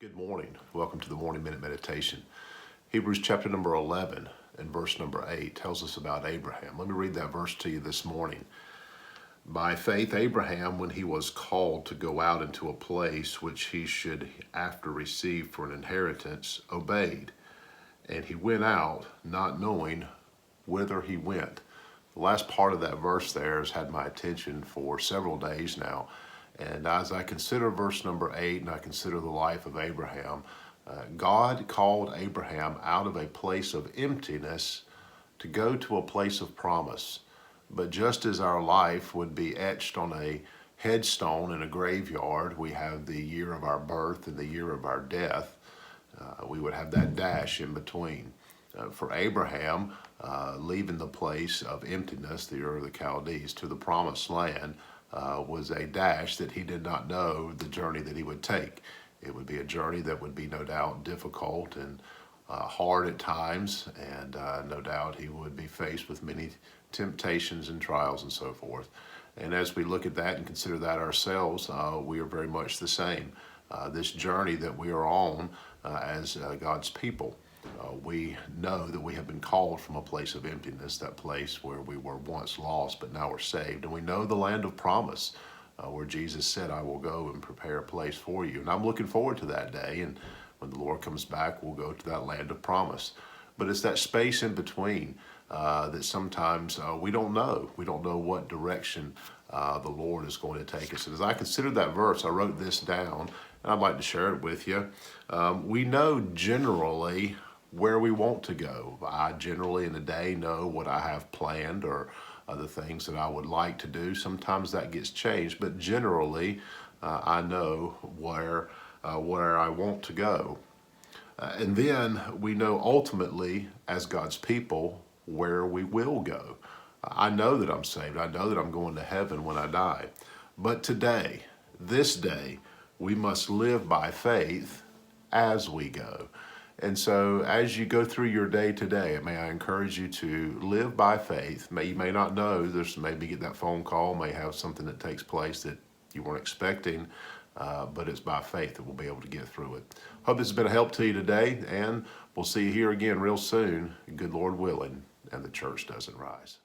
Good morning. Welcome to the Morning Minute Meditation. Hebrews chapter number 11 and verse number 8 tells us about Abraham. Let me read that verse to you this morning. By faith, Abraham, when he was called to go out into a place which he should after receive for an inheritance, obeyed. And he went out, not knowing whither he went. The last part of that verse there has had my attention for several days now. And as I consider verse number 8 and I consider the life of Abraham, God called Abraham out of a place of emptiness to go to a place of promise. But just as our life would be etched on a headstone in a graveyard, we have the year of our birth and the year of our death. We would have that dash in between. For Abraham, leaving the place of emptiness, the Ur of the Chaldees, to the promised land, was a dash that he did not know the journey that he would take. It would be a journey that would be no doubt difficult and hard at times, and no doubt he would be faced with many temptations and trials and so forth. And as we look at that and consider that ourselves, we are very much the same. This journey that we are on as God's people, we know that we have been called from a place of emptiness, that place where we were once lost, but now we're saved. And we know the land of promise, where Jesus said, I will go and prepare a place for you. And I'm looking forward to that day. And when the Lord comes back, we'll go to that land of promise. But it's that space in between that sometimes we don't know. We don't know what direction the Lord is going to take us. And as I considered that verse, I wrote this down, and I'd like to share it with you. We know generally where we want to go. I generally in a day know what I have planned or the things that I would like to do. Sometimes that gets changed, but generally I know where I want to go. And then we know ultimately as God's people where we will go. I know that I'm saved. I know that I'm going to heaven when I die. But today, this day, we must live by faith as we go. And so as you go through your day today, may I encourage you to live by faith. You may not know, there's maybe get that phone call, may have something that takes place that you weren't expecting, but it's by faith that we'll be able to get through it. Hope this has been a help to you today, and we'll see you here again real soon, good Lord willing, and the church doesn't rise.